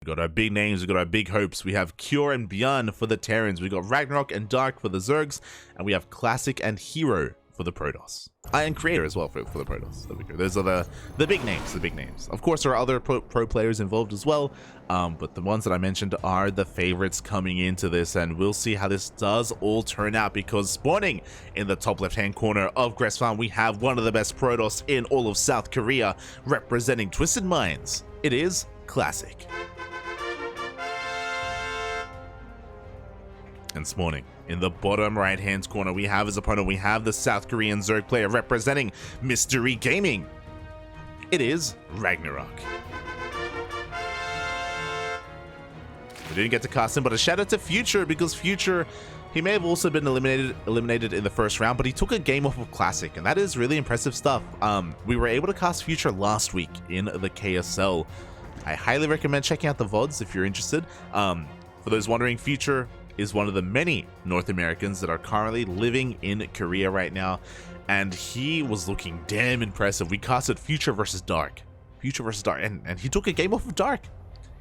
We got our big names, we got our big hopes. We have Cure and Bjorn for the Terrans. We got RagnaroK and Dark for the Zergs. And we have Classic and Hero for the Protoss. And Creator as well for the Protoss. There we go. Those are the big names, the big names. Of course, there are other pro players involved as well. But the ones that I mentioned are the favorites coming into this. And we'll see how this does all turn out. Because spawning in the top left-hand corner of Gress Farm, we have one of the best Protoss in all of South Korea. Representing Twisted Minds, it is Classic. And spawning in the bottom right hand corner, we have his opponent. We have the South Korean Zerg player representing Mystery Gaming. It is RagnaroK. We didn't get to cast him, but a shout out to Future, because Future, he may have also been eliminated in the first round, but he took a game off of Classic, and that is really impressive stuff. We were able to cast Future last week in the KSL. I highly recommend checking out the VODs if you're interested. For those wondering, Future is one of the many North Americans that are currently living in Korea right now, and he was looking damn impressive. We casted Future versus Dark, and he took a game off of Dark.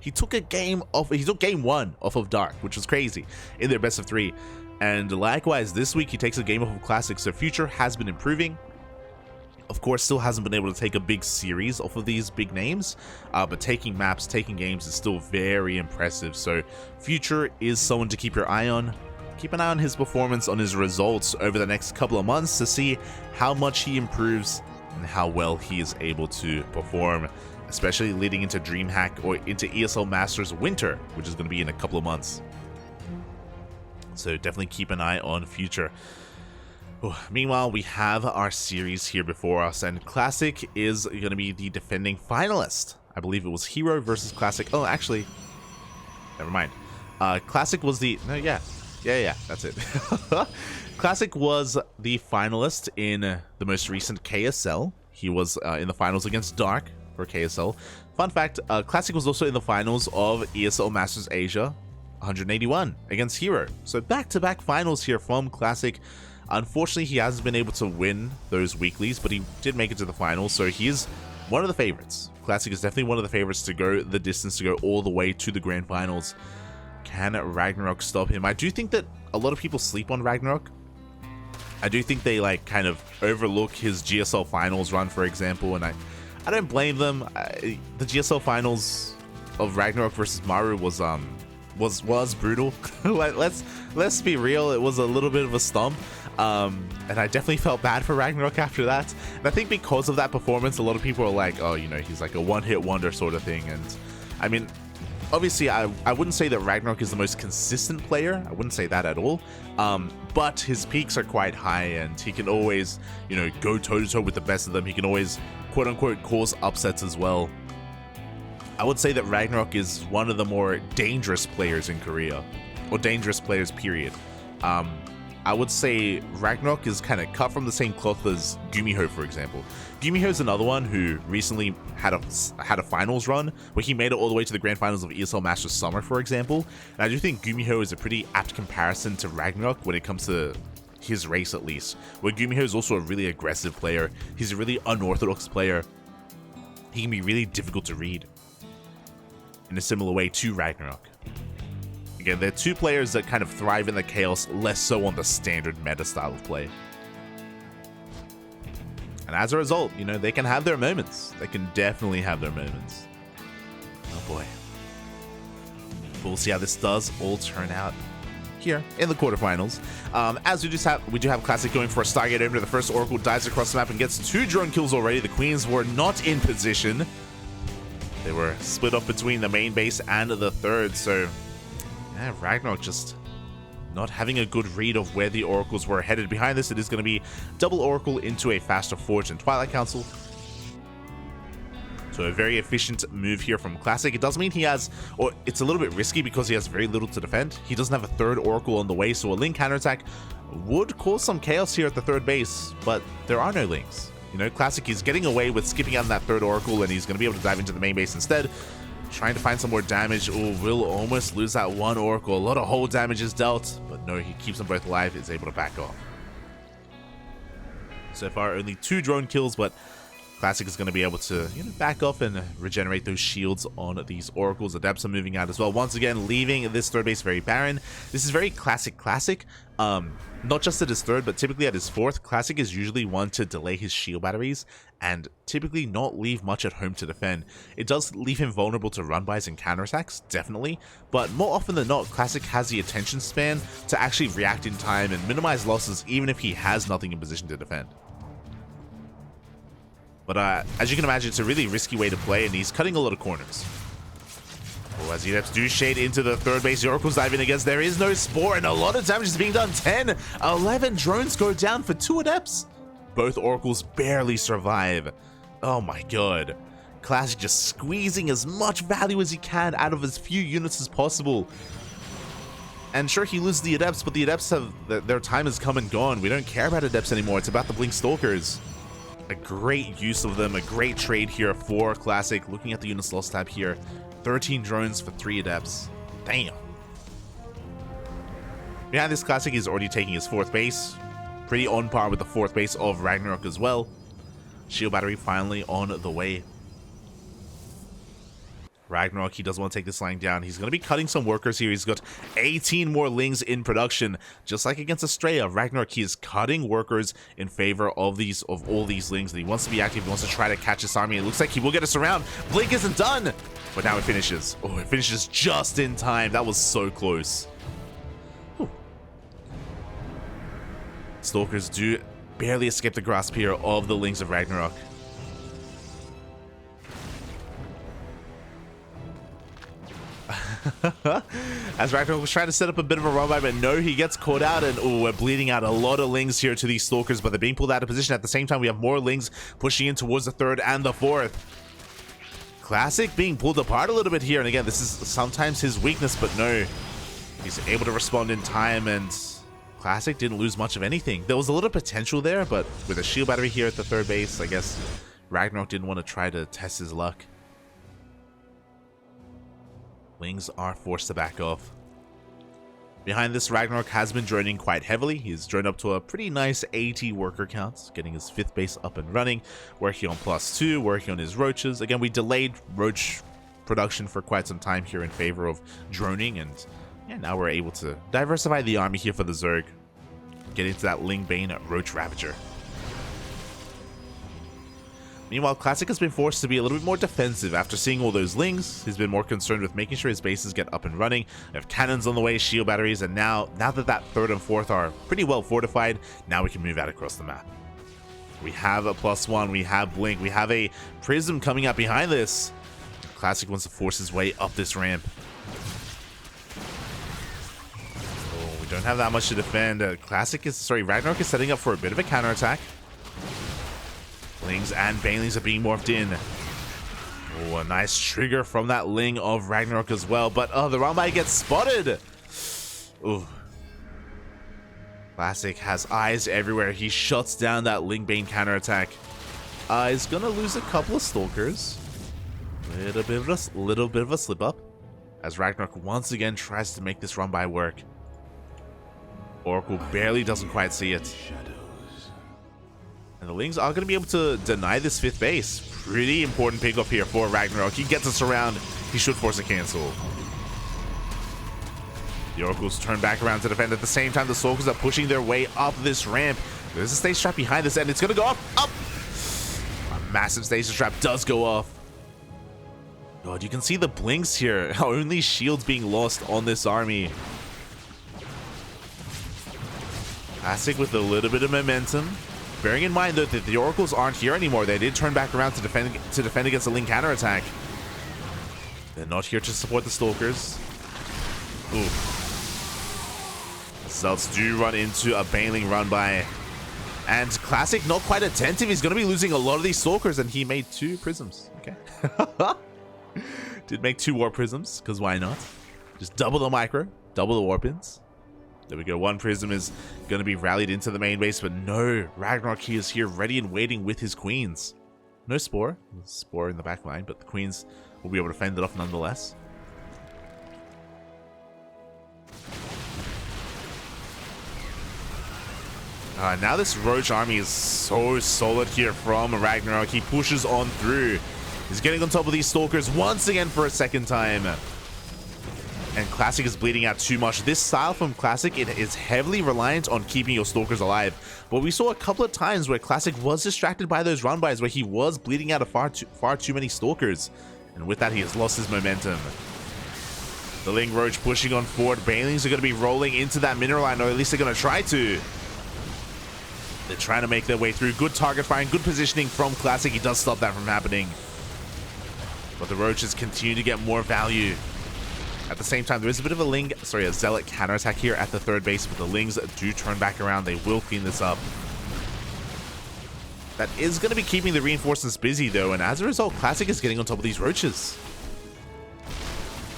He took game one off of Dark, which was crazy, in their best of 3. And likewise, this week he takes a game off of Classic. So Future has been improving. Of course, still hasn't been able to take a big series off of these big names, but taking maps, taking games is still very impressive. So Future is someone to keep your eye on. Keep an eye on his performance, on his results over the next couple of months to see how much he improves and how well he is able to perform, especially leading into DreamHack or into ESL Masters Winter, which is going to be in a couple of months. So definitely keep an eye on Future. Meanwhile, we have our series here before us, and Classic is going to be the defending finalist. I believe it was Hero versus Classic. Oh, actually, never mind. Classic was the... No, yeah, that's it. Classic was the finalist in the most recent KSL. He was in the finals against Dark for KSL. Fun fact, Classic was also in the finals of ESL Masters Asia 181 against Hero. So back-to-back finals here from Classic. Unfortunately, he hasn't been able to win those weeklies, but he did make it to the finals, so he is one of the favorites. Classic is definitely one of the favorites to go the distance, to go all the way to the grand finals. Can RagnaroK stop him? I do think that a lot of people sleep on RagnaroK. I do think they kind of overlook his GSL finals run, for example, and I don't blame them. The GSL finals of RagnaroK versus Maru was brutal. Let's be real, it was a little bit of a stomp. And I definitely felt bad for RagnaroK after that. And I think because of that performance, a lot of people are like, oh, he's like a one-hit wonder sort of thing. And I mean, obviously, I wouldn't say that RagnaroK is the most consistent player. I wouldn't say that at all. But his peaks are quite high, and he can always, go toe-to-toe with the best of them. He can always, quote-unquote, cause upsets as well. I would say that RagnaroK is one of the more dangerous players in Korea, or dangerous players, period. I would say RagnaroK is kind of cut from the same cloth as Gumiho, for example. Gumiho is another one who recently had a finals run where he made it all the way to the grand finals of ESL Masters Summer, for example. And I do think Gumiho is a pretty apt comparison to RagnaroK when it comes to his race, at least. Where Gumiho is also a really aggressive player. He's a really unorthodox player. He can be really difficult to read in a similar way to RagnaroK. Again, they're two players that kind of thrive in the chaos, less so on the standard meta style of play. And as a result, they can have their moments. They can definitely have their moments. Oh boy. We'll see how this does all turn out here in the quarterfinals. As we do have Classic going for a Stargate Opener. The first Oracle dives across the map and gets 2 drone kills already. The Queens were not in position. They were split up between the main base and the third, so yeah, RagnaroK just not having a good read of where the Oracles were headed. Behind this, it is going to be double Oracle into a faster Forge and Twilight Council. So a very efficient move here from Classic. It does mean he has, or it's a little bit risky because he has very little to defend. He doesn't have a third Oracle on the way, so a Link counterattack would cause some chaos here at the third base, but there are no Links. Classic is getting away with skipping out on that third Oracle, and he's going to be able to dive into the main base instead. Trying to find some more damage. Oh, will almost lose that one Oracle. A lot of whole damage is dealt, but no, he keeps them both alive, is able to back off. So far, only 2 drone kills, but Classic is going to be able to, back up and regenerate those shields on these oracles. Adepts are moving out as well. Once again, leaving this third base very barren. This is very classic. Not just at his third, but typically at his fourth. Classic is usually one to delay his shield batteries and typically not leave much at home to defend. It does leave him vulnerable to run-bys and counterattacks, definitely, but more often than not, Classic has the attention span to actually react in time and minimize losses even if he has nothing in position to defend. But as you can imagine, it's a really risky way to play, and he's cutting a lot of corners. Oh, as the Adepts do shade into the third base, the Oracle's diving against. There is no Spore, and a lot of damage is being done. 10, 11 drones go down for 2 Adepts. Both Oracles barely survive. Oh my god. Classic just squeezing as much value as he can out of as few units as possible. And sure, he loses the Adepts, but the Adepts have... their time has come and gone. We don't care about Adepts anymore. It's about the Blink Stalkers. A great use of them, a great trade here for Classic. Looking at the units lost tab here, 13 drones for 3 Adepts. Damn. Behind this, Classic is already taking his 4th base. Pretty on par with the 4th base of RagnaroK as well. Shield battery finally on the way. RagnaroK, he doesn't want to take this line down. He's going to be cutting some workers here. He's got 18 more Lings in production. Just like against Estrella, RagnaroK, he is cutting workers in favor of all these Lings. And he wants to be active. He wants to try to catch this army. It looks like he will get us around. Blink isn't done. But now it finishes. Oh, it finishes just in time. That was so close. Whew. Stalkers do barely escape the grasp here of the Lings of RagnaroK. As RagnaroK was trying to set up a bit of a run by, but no, he gets caught out, and oh, we're bleeding out a lot of Lings here to these Stalkers, but they're being pulled out of position. At the same time, we have more Lings pushing in towards the 3rd and the 4th. Classic being pulled apart a little bit here, and again, this is sometimes his weakness, but no, he's able to respond in time, and Classic didn't lose much of anything. There was a little potential there, but with a shield battery here at the 3rd base, I guess RagnaroK didn't want to try to test his luck. Lings are forced to back off. Behind this, RagnaroK has been droning quite heavily. He's droned up to a pretty nice 80 worker count, getting his 5th base up and running, working on +2, working on his roaches. Again, we delayed roach production for quite some time here in favor of droning, and yeah, now we're able to diversify the army here for the Zerg. Get into that Lingbane Roach Ravager. Meanwhile, Classic has been forced to be a little bit more defensive after seeing all those Lings. He's been more concerned with making sure his bases get up and running. We have cannons on the way, shield batteries, and now that 3rd and 4th are pretty well fortified, now we can move out across the map. We have a +1, we have Blink, we have a Prism coming up behind this. Classic wants to force his way up this ramp. Oh, we don't have that much to defend. RagnaroK is setting up for a bit of a counterattack. Lings and Banelings are being morphed in. Oh, a nice trigger from that Ling of RagnaroK as well. But the Rambai gets spotted. Ooh. Classic has eyes everywhere. He shuts down that Lingbane counterattack. He's gonna lose a couple of Stalkers. Little bit of a slip up as RagnaroK once again tries to make this Rambai work. Oracle barely doesn't quite see it. And the Lings are going to be able to deny this 5th base. Pretty important pickoff here for RagnaroK. He gets us around. He should force a cancel. The Oracles turn back around to defend. At the same time, the Stalkers are pushing their way up this ramp. There's a stage trap behind this, and it's going to go up. A massive stage trap does go off. God, you can see the blinks here. Only shields being lost on this army. Classic with a little bit of momentum. Bearing in mind though that the Oracles aren't here anymore. They did turn back around to defend against a Ling counterattack. They're not here to support the Stalkers. Ooh. Zelts do run into a Baneling run by. And Classic not quite attentive. He's going to be losing a lot of these Stalkers, and he made 2 Prisms. Okay. Did make 2 Warp Prisms, because why not? Just double the micro, double the Warpins. There we go. 1 Prism is going to be rallied into the main base, but no, RagnaroK is here ready and waiting with his Queens. No Spore. Spore in the back line, but the Queens will be able to fend it off nonetheless. Now this Roach army is so solid here from RagnaroK. He pushes on through. He's getting on top of these Stalkers once again for a second time. And Classic is bleeding out too much. This style from Classic, it is heavily reliant on keeping your Stalkers alive. But we saw a couple of times where Classic was distracted by those run-bys, where he was bleeding out of far too many Stalkers. And with that, he has lost his momentum. The Ling Roach pushing on forward. Banelings are going to be rolling into that mineral line, or at least they're going to try to. They're trying to make their way through. Good target firing, good positioning from Classic. He does stop that from happening. But the Roaches continue to get more value. At the same time, there is a bit of a Zealot counterattack here at the third base, but the Lings do turn back around. They will clean this up. That is going to be keeping the reinforcements busy, though, and as a result, Classic is getting on top of these Roaches.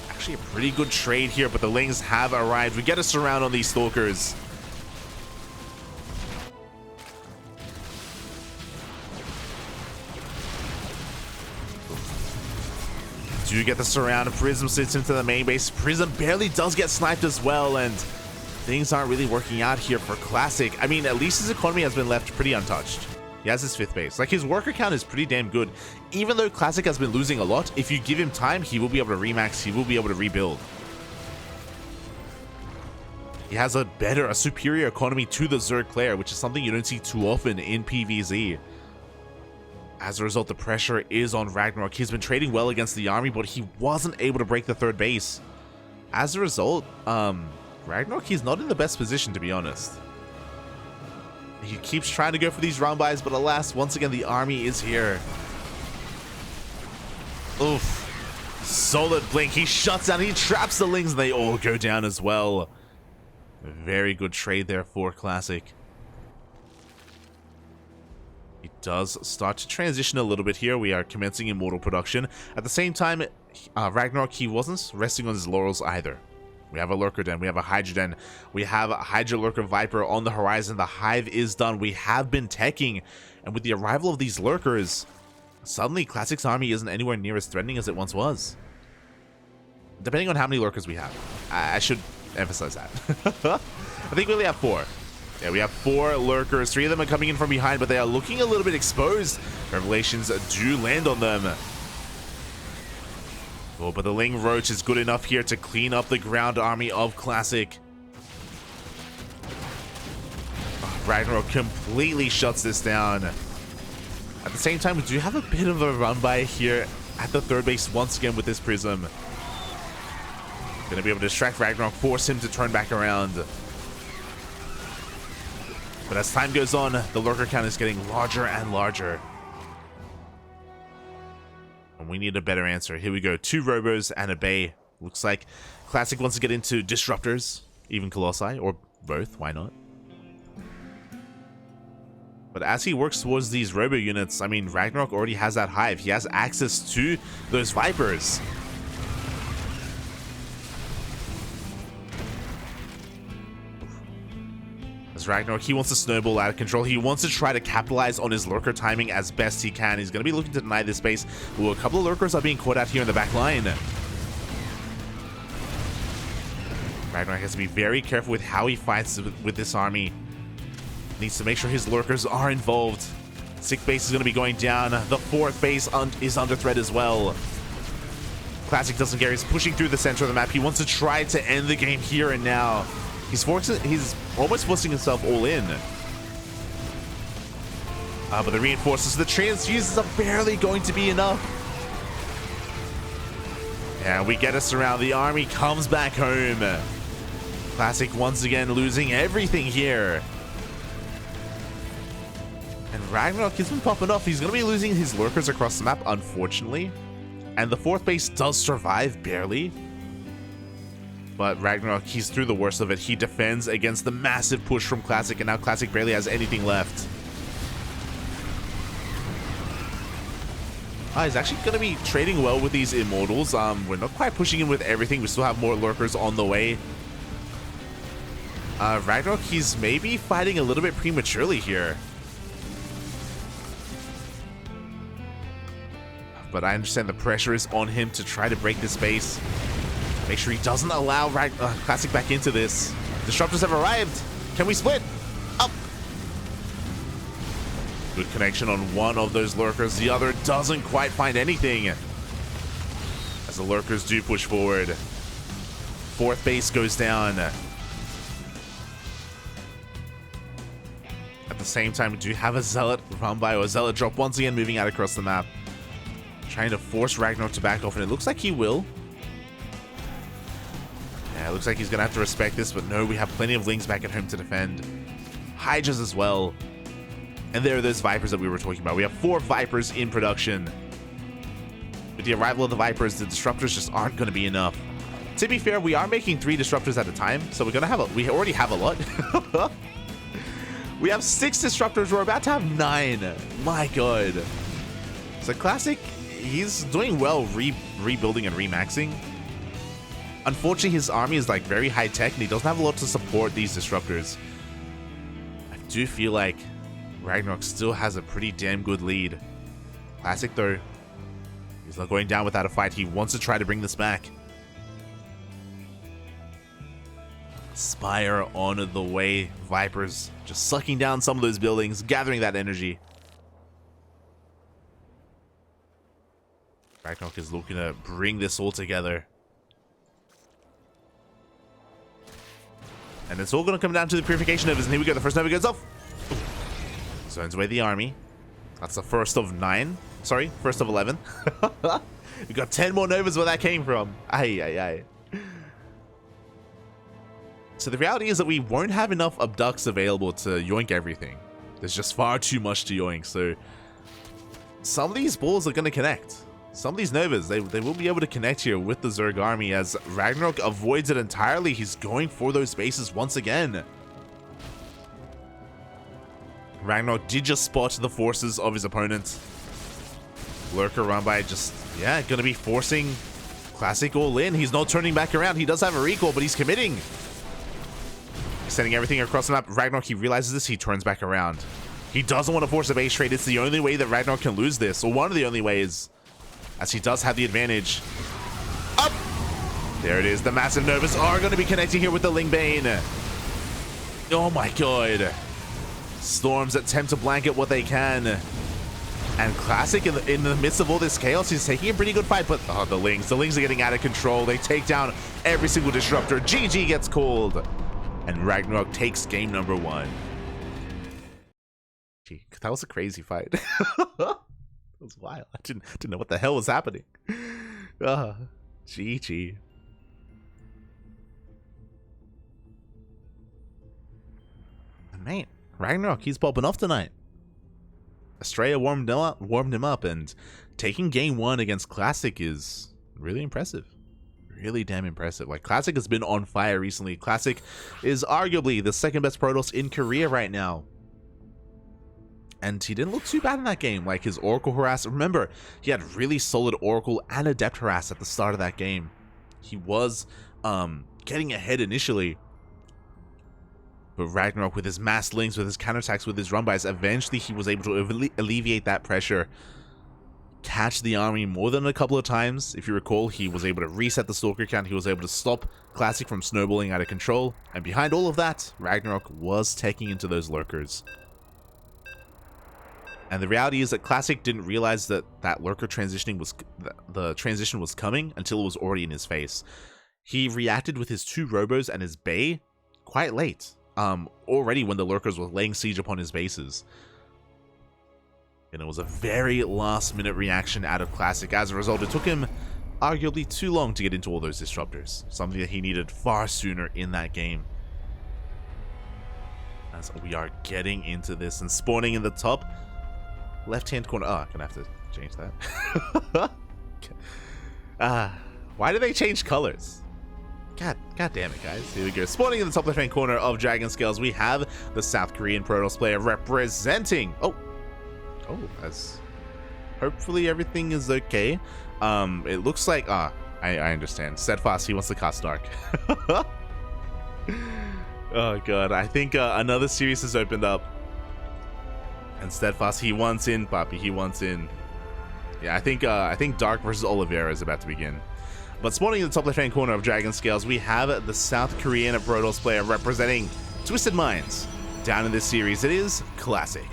Actually, a pretty good trade here, but the Lings have arrived. We get a surround on these Stalkers. Do get the surround. Prism sits into the main base. Prism barely does get sniped as well, and things aren't really working out here for Classic. I mean, at least his economy has been left pretty untouched. He has his 5th base. Like, his worker count is pretty damn good. Even though Classic has been losing a lot, if you give him time, he will be able to remax. He will be able to rebuild. He has a superior economy to the Zerg player, which is something you don't see too often in PvZ. As a result, the pressure is on RagnaroK. He's been trading well against the army, but he wasn't able to break the 3rd base. As a result, RagnaroK, he's not in the best position, to be honest. He keeps trying to go for these round-bys, but alas, once again, the army is here. Oof. Solid blink. He shuts down. He traps the Lings, and they all go down as well. Very good trade there for Classic. He does start to transition a little bit here. We are commencing Immortal production. At the same time, RagnaroK, he wasn't resting on his laurels either. We have a Lurker Den. We have a Hydra Den. We have a Hydra Lurker Viper on the horizon. The Hive is done. We have been teching. And with the arrival of these Lurkers, suddenly Classic's army isn't anywhere near as threatening as it once was. Depending on how many Lurkers we have. I should emphasize that. I think we only have 4. Yeah, we have 4 Lurkers. 3 of them are coming in from behind, but they are looking a little bit exposed. Revelations do land on them. Oh, but the Ling Roach is good enough here to clean up the ground army of Classic. Oh, RagnaroK completely shuts this down. At the same time, we do have a bit of a run-by here at the 3rd base once again with this Prism. Gonna be able to distract RagnaroK, force him to turn back around. But as time goes on, the Lurker count is getting larger and larger. And we need a better answer. Here we go. 2 Robos and a Bay. Looks like Classic wants to get into Disruptors, even Colossi, or both. Why not? But as he works towards these Robo units, I mean, RagnaroK already has that Hive. He has access to those Vipers. As RagnaroK, he wants to snowball out of control. He wants to try to capitalize on his Lurker timing as best he can. He's going to be looking to deny this space. Ooh, a couple of Lurkers are being caught out here in the back line. RagnaroK has to be very careful with how he fights with this army. Needs to make sure his Lurkers are involved. 6th base is going to be going down. The 4th base is under threat as well. Classic doesn't care. He's pushing through the center of the map. He wants to try to end the game here and now. He's almost forcing himself all in. But the reinforcements, the transfuses are barely going to be enough. And we get us around. The army comes back home. Classic once again losing everything here. And RagnaroK has been popping off. He's going to be losing his Lurkers across the map, unfortunately. And the 4th base does survive, barely. But RagnaroK, he's through the worst of it. He defends against the massive push from Classic, and now Classic barely has anything left. He's actually going to be trading well with these Immortals. We're not quite pushing in with everything. We still have more Lurkers on the way. RagnaroK, he's maybe fighting a little bit prematurely here. But I understand the pressure is on him to try to break this base. Make sure he doesn't allow Classic back into this. Disruptors have arrived. Can we split? Up. Good connection on one of those lurkers. The other doesn't quite find anything, as the lurkers do push forward. Fourth base goes down. At the same time, we do have a Zealot run by, or a Zealot drop once again, moving out across the map, trying to force RagnaroK to back off, and it looks like he will. Yeah, it looks like he's gonna have to respect this, but no, we have plenty of Lings back at home to defend. Hydras as well. And there are those Vipers that we were talking about. We have 4 Vipers in production. With the arrival of the Vipers, the Disruptors just aren't going to be enough. To be fair, we are making 3 Disruptors at a time, so we're going to have we already have a lot. We have 6 Disruptors, we're about to have 9. My god. So Classic, he's doing well rebuilding and remaxing. Unfortunately, his army is like very high tech, and he doesn't have a lot to support these Disruptors. I do feel like RagnaroK still has a pretty damn good lead. Classic though, he's not going down without a fight. He wants to try to bring this back. Spire on the way. Vipers just sucking down some of those buildings, gathering that energy. RagnaroK is looking to bring this all together. And it's all going to come down to the Purification Novas. And here we go. The first Nova goes off. Zones away the army. That's the first of 9. Sorry, first of 11. We got 10 more Novas where that came from. Aye, aye, aye. So the reality is that we won't have enough abducts available to yoink everything. There's just far too much to yoink. So some of these balls are going to connect. Some of these Novas, they will be able to connect here with the Zerg army, as RagnaroK avoids it entirely. He's going for those bases once again. RagnaroK did just spot the forces of his opponent. Lurker run by just, yeah, gonna be forcing Classic all in. He's not turning back around. He does have a recall, but he's committing. He's sending everything across the map. RagnaroK, he realizes this, he turns back around. He doesn't want to force a base trade. It's the only way that RagnaroK can lose this, or one of the only ways, as he does have the advantage. Up! There it is. The massive Novas are going to be connecting here with the Lingbane. Oh my god. Storms attempt to blanket what they can. And Classic, in the midst of all this chaos, he's taking a pretty good fight, but the Lings are getting out of control. They take down every single Disruptor. GG gets called. And RagnaroK takes game number 1. Gee, that was a crazy fight. It was wild. I didn't know what the hell was happening. GG. Man, RagnaroK, he's popping off tonight. Estrella warmed him up, and taking game 1 against Classic is really impressive. Really damn impressive. Like, Classic has been on fire recently. Classic is arguably the second best Protoss in Korea right now. And he didn't look too bad in that game. Like, his Oracle harass, remember, he had really solid Oracle and Adept harass at the start of that game. He was getting ahead initially. But RagnaroK, with his mass links, with his counterattacks, with his run-bys, eventually he was able to alleviate that pressure. Catch the army more than a couple of times. If you recall, he was able to reset the Stalker count. He was able to stop Classic from snowballing out of control. And behind all of that, RagnaroK was taking into those lurkers. And the reality is that Classic didn't realize that lurker transitioning was the transition was coming until it was already in his face. He reacted with his 2 robos and his bay quite late. Already when the lurkers were laying siege upon his bases. And it was a very last-minute reaction out of Classic. As a result, it took him arguably too long to get into all those Disruptors. Something that he needed far sooner in that game. As we are getting into this and spawning in the top left-hand corner. Oh, I'm gonna have to change that. Why do they change colors? God damn it, guys. Here we go. Spawning in the top left-hand corner of Dragon Scales, we have the South Korean Protoss player representing. Oh, as hopefully everything is okay. It looks like I understand. Steadfast, he wants to cast Dark. Oh god, I think another series has opened up. And Steadfast, he wants in, Papi, he wants in. Yeah, I think Dark versus Oliveira is about to begin. But spawning in the top left-hand corner of Dragon Scales, we have the South Korean Protoss player representing Twisted Minds. Down in this series, it is Classic.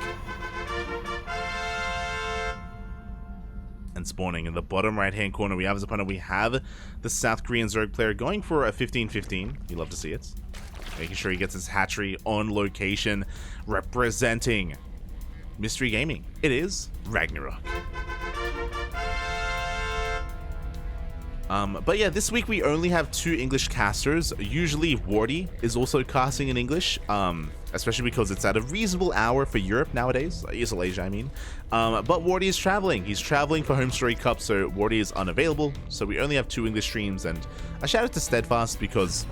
spawning. In the bottom right-hand corner, we have his opponent. We have the South Korean Zerg player going for a 15-15. You love to see it. Making sure he gets his hatchery on location, representing Mystery Gaming. It is RagnaroK. But yeah, this week we only have 2 English casters. Usually Wardy is also casting in English, especially because it's at a reasonable hour for Europe nowadays, ESL Asia I mean. But Wardy is traveling. He's traveling for Home Story Cup, so Wardy is unavailable. So we only have 2 English streams, and a shout out to Steadfast because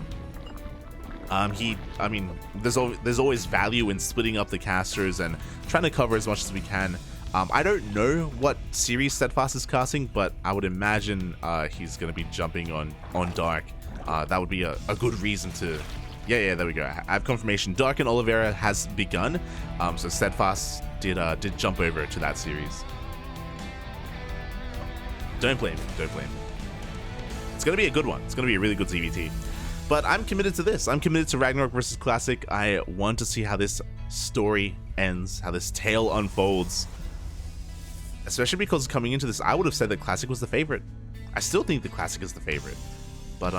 there's always value in splitting up the casters and trying to cover as much as we can. I don't know what series Steadfast is casting, but I would imagine he's going to be jumping on Dark. That would be a good reason to... Yeah, there we go. I have confirmation. Dark and Oliveira has begun, so Steadfast did jump over to that series. Don't blame me. It's going to be a good one. It's going to be a really good ZVT. But I'm committed to this. I'm committed to RagnaroK versus Classic. I want to see how this story ends, how this tale unfolds. Especially because coming into this, I would have said that Classic was the favorite. I still think the Classic is the favorite. But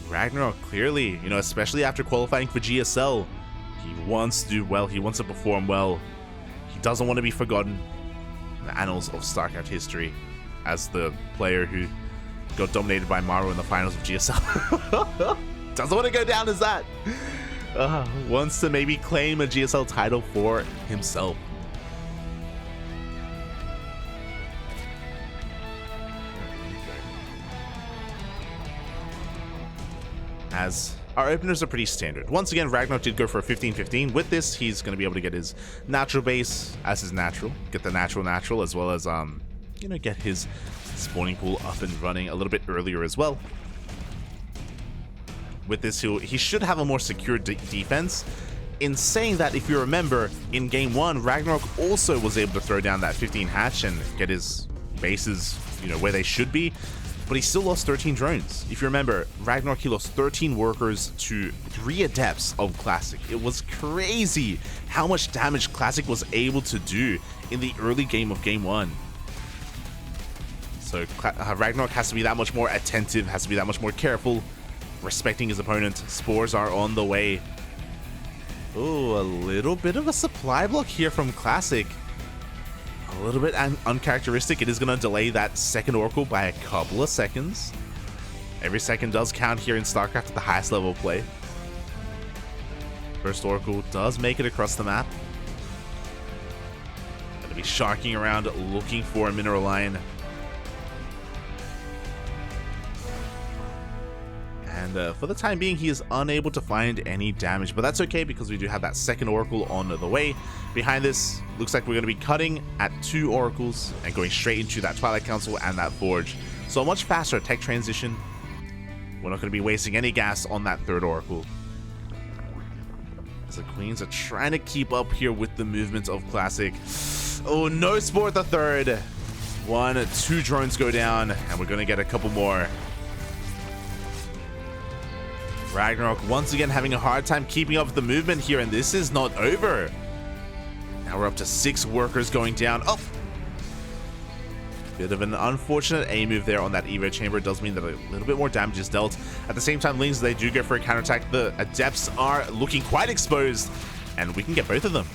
RagnaroK clearly, especially after qualifying for GSL, he wants to do well. He wants to perform well. He doesn't want to be forgotten in the annals of StarCraft history as the player who got dominated by Maru in the finals of GSL. Doesn't want to go down as that. Wants to maybe claim a GSL title for himself. As our openers are pretty standard. Once again, RagnaroK did go for a 15-15. With this, he's going to be able to get his natural base as his natural. Get the natural as well as, get his spawning pool up and running a little bit earlier as well. With this, he should have a more secure defense. In saying that, if you remember, in Game 1, RagnaroK also was able to throw down that 15 hatch and get his bases, where they should be. But he still lost 13 drones. If you remember, RagnaroK, he lost 13 workers to 3 adepts of Classic. It was crazy how much damage Classic was able to do in the early game of Game 1. So RagnaroK has to be that much more attentive, has to be that much more careful, respecting his opponent. Spores are on the way. Oh, a little bit of a supply block here from Classic. A little bit uncharacteristic. It is going to delay that second Oracle by a couple of seconds. Every second does count here in StarCraft at the highest level of play. First Oracle does make it across the map. Going to be sharking around looking for a mineral line. And for the time being, he is unable to find any damage, but that's okay because we do have that second Oracle on the way. Behind this, looks like we're going to be cutting at 2 Oracles and going straight into that Twilight Council and that Forge. So a much faster tech transition. We're not going to be wasting any gas on that third Oracle. As the Queens are trying to keep up here with the movements of Classic. Oh, no Spore the third. 1, 2 drones go down, and we're going to get a couple more. RagnaroK once again having a hard time keeping up with the movement here, and this is not over. Now we're up to 6 workers going down. Oh! Bit of an unfortunate A move there on that Evo chamber. It does mean that a little bit more damage is dealt. At the same time, Lings, they do go for a counterattack. The Adepts are looking quite exposed, and we can get both of them.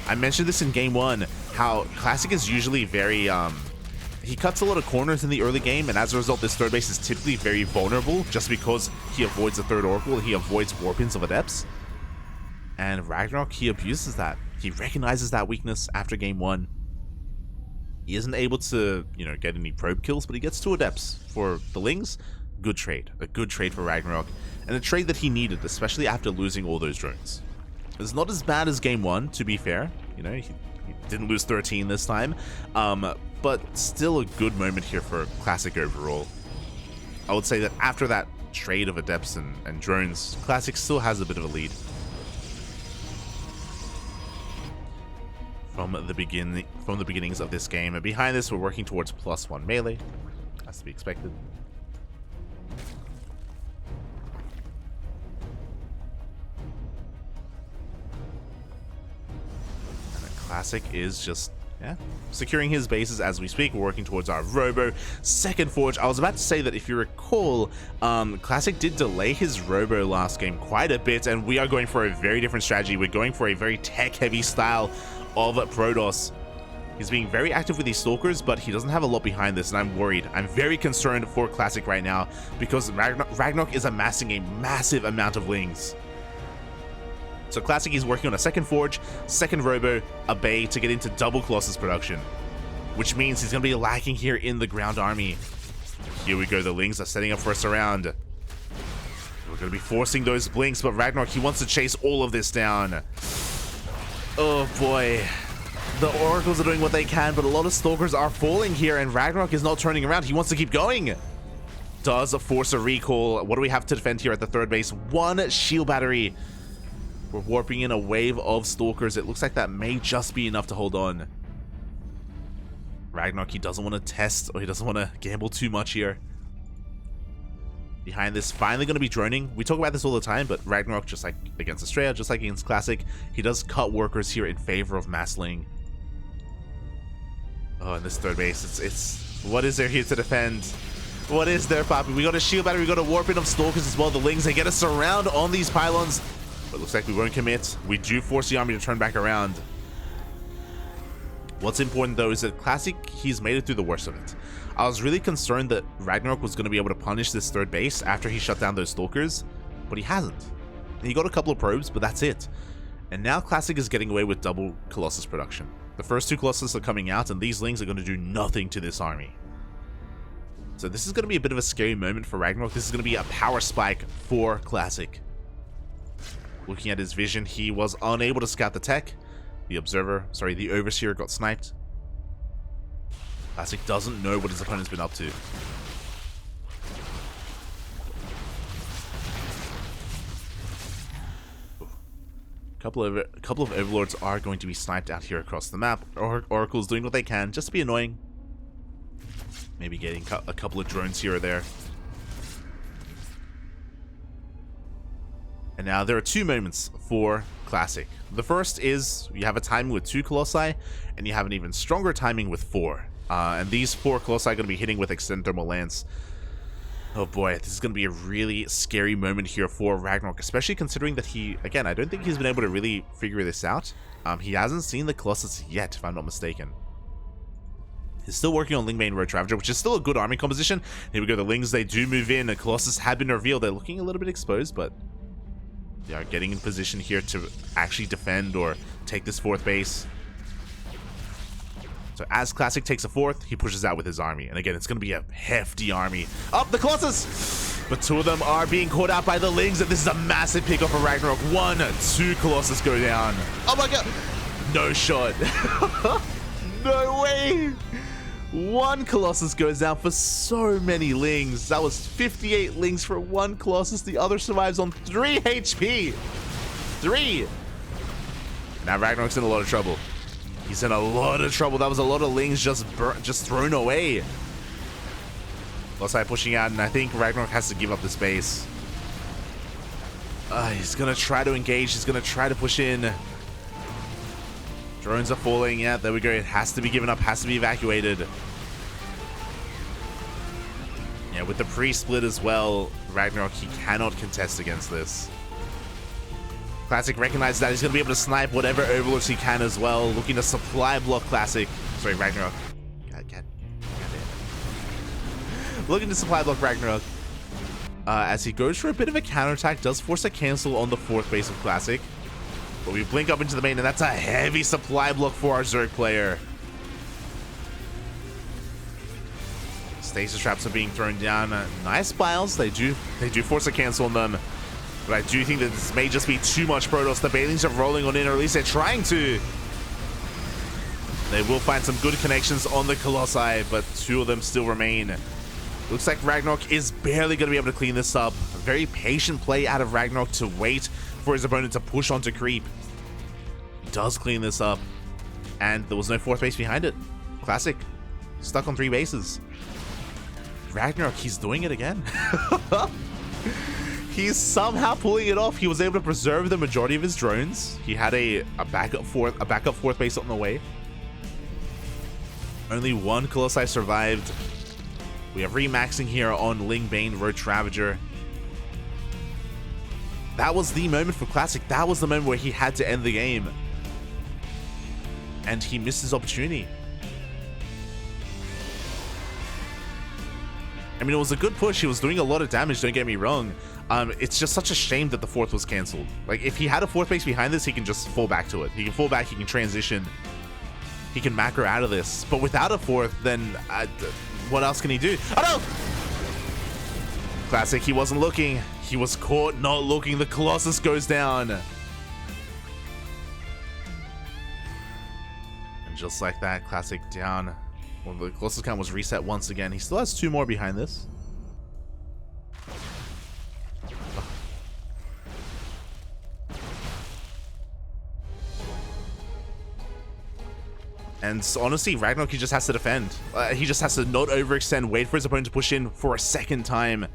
I mentioned this in Game 1, how Classic is usually very, he cuts a lot of corners in the early game, and as a result, this third base is typically very vulnerable just because he avoids the third Oracle, he avoids Warpins of Adepts. And RagnaroK, he abuses that. He recognizes that weakness after Game 1. He isn't able to, get any probe kills, but he gets 2 Adepts for the Lings. Good trade. A good trade for RagnaroK, and a trade that he needed, especially after losing all those drones. It's not as bad as Game 1, to be fair. He didn't lose 13 this time. But still a good moment here for Classic overall. I would say that after that trade of Adepts and drones, Classic still has a bit of a lead. From the beginnings of this game. And behind this, we're working towards +1 melee, as to be expected. And Classic is just Yeah, securing his bases as we speak. We're working towards our Robo second Forge. I was about to say that if you recall, Classic did delay his Robo last game quite a bit, and we are going for a very different strategy. We're going for a very tech-heavy style of Protoss. He's being very active with these Stalkers, but he doesn't have a lot behind this, and I'm worried. I'm very concerned for Classic right now because RagnaroK is amassing a massive amount of Lings. So Classic is working on a second Forge, second Robo, a Bay to get into double Colossus production, which means he's going to be lacking here in the ground army. Here we go, the Lings are setting up for a surround. We're going to be forcing those blinks, but RagnaroK, he wants to chase all of this down. Oh boy. The Oracles are doing what they can, but a lot of Stalkers are falling here, and RagnaroK is not turning around. He wants to keep going. Does force a recall. What do we have to defend here at the third base? One shield battery. We're warping in a wave of Stalkers. It looks like that may just be enough to hold on. RagnaroK, he doesn't want to test, or he doesn't want to gamble too much here. Behind this, finally going to be droning. We talk about this all the time, but RagnaroK, just like against Australia, just like against Classic, he does cut workers here in favor of Massling. Oh, and this third base, it's what is there here to defend? What is there, Papi? We got a shield battery, we got a warp in of Stalkers as well. The Lings, they get a surround on these pylons. But it looks like we won't commit. We do force the army to turn back around. What's important though is that Classic, he's made it through the worst of it. I was really concerned that RagnaroK was going to be able to punish this third base after he shut down those Stalkers, but he hasn't. He got a couple of probes, but that's it. And now Classic is getting away with double Colossus production. The first two Colossus are coming out, and these Lings are going to do nothing to this army. So this is going to be a bit of a scary moment for RagnaroK. This is going to be a power spike for Classic. Looking at his vision, he was unable to scout the tech. The Overseer got sniped. Classic doesn't know what his opponent's been up to. A couple of Overlords are going to be sniped out here across the map. Oracle's doing what they can just to be annoying. Maybe getting a couple of drones here or there. And now there are two moments for Classic. The first is you have a timing with 2 Colossi, and you have an even stronger timing with 4. And these 4 Colossi are going to be hitting with Extended Thermal Lance. Oh boy, this is going to be a really scary moment here for RagnaroK, especially considering that he, again, I don't think he's been able to really figure this out. He hasn't seen the Colossus yet, if I'm not mistaken. He's still working on Lingbane Road Ravager, which is still a good army composition. Here we go, the Lings, they do move in. The Colossus had been revealed. They're looking a little bit exposed, but they are getting in position here to actually defend or take this 4th base. So as Classic takes a 4th, he pushes out with his army. And again, it's going to be a hefty army. Up the Colossus! But 2 of them are being caught out by the Lings, and this is a massive pick off for RagnaroK. 1, 2 Colossus go down. Oh my god! No shot. No way! 1 Colossus goes down for so many Lings. That was 58 Lings for 1 Colossus. The other survives on 3 HP. 3! Now RagnaroK's in a lot of trouble. He's in a lot of trouble. That was a lot of Lings just thrown away. Colossi pushing out, and I think RagnaroK has to give up the space. He's going to try to engage. He's going to try to push in. Drones are falling. Yeah, there we go. It has to be given up. Has to be evacuated. Yeah, with the pre-split as well, RagnaroK, he cannot contest against this. Classic recognizes that he's going to be able to snipe whatever Overlords he can as well. Looking to supply block Classic. Sorry, RagnaroK. God. Looking to supply block RagnaroK. As he goes for a bit of a counterattack, does force a cancel on the 4th base of Classic. But we blink up into the main, and that's a heavy supply block for our Zerg player. Stasis traps are being thrown down. Nice piles. They do force a cancel on them. But I do think that this may just be too much Protoss. The Banelings are rolling on in, or at least they're trying to. They will find some good connections on the Colossi, but 2 of them still remain. Looks like RagnaroK is barely going to be able to clean this up. A very patient play out of RagnaroK to wait for his opponent to push onto creep. He does clean this up, and there was no 4th base behind it. Classic, stuck on 3 bases. RagnaroK, he's doing it again. He's somehow pulling it off. He was able to preserve the majority of his drones. He had a backup 4th base on the way. Only one Colossi survived. We have remaxing here on Ling Bane, Roach Ravager. That was the moment for Classic. That was the moment where he had to end the game. And he missed his opportunity. I mean, it was a good push. He was doing a lot of damage, don't get me wrong. It's just such a shame that the fourth was cancelled. Like, if he had a fourth base behind this, he can just fall back to it. He can fall back, he can transition. He can macro out of this. But without a fourth, then what else can he do? Oh, no! Classic, he wasn't looking. He was caught not looking. The Colossus goes down. And just like that, Classic down. Well, the Colossus count was reset once again. He still has 2 more behind this. And honestly, RagnaroK, he just has to defend. He just has to not overextend, wait for his opponent to push in for a second time.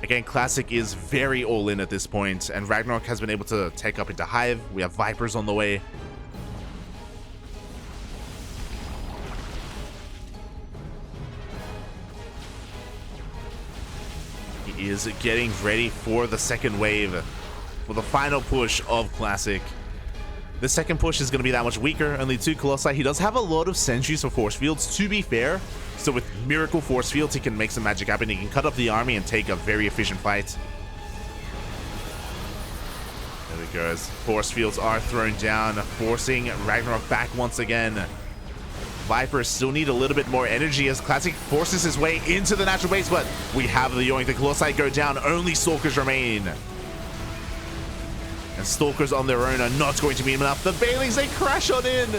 Again, Classic is very all-in at this point, and RagnaroK has been able to take up into Hive. We have Vipers on the way. He is getting ready for the second wave, for the final push of Classic. The second push is going to be that much weaker, only 2 Colossi. He does have a lot of sentries for force fields, to be fair. So with Miracle Force Fields, he can make some magic happen. He can cut up the army and take a very efficient fight. There he goes. Force Fields are thrown down, forcing RagnaroK back once again. Vipers still need a little bit more energy as Classic forces his way into the natural base, but we have the Yoink. The Colossi go down, only Stalkers remain. And Stalkers on their own are not going to be enough. The Banelings, they crash on in.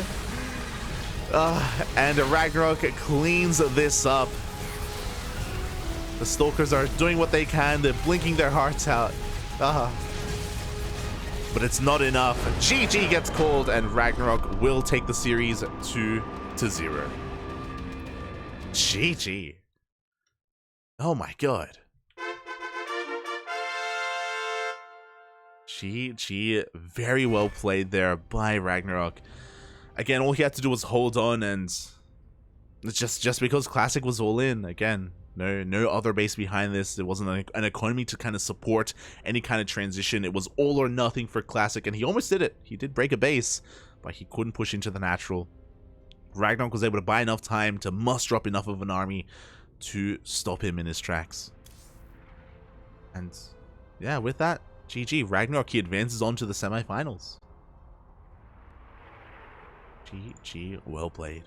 And RagnaroK cleans this up. The Stalkers are doing what they can. They're blinking their hearts out. But it's not enough. GG gets called, and RagnaroK will take the series 2-0. GG. Oh my god. GG, very well played there by RagnaroK. Again, all he had to do was hold on, and just because Classic was all in. Again, no other base behind this. There wasn't an economy to kind of support any kind of transition. It was all or nothing for Classic, and he almost did it. He did break a base, but he couldn't push into the natural. RagnaroK was able to buy enough time to muster up enough of an army to stop him in his tracks. And yeah, with that, GG, RagnaroK, he advances on to the semifinals. GG, well played.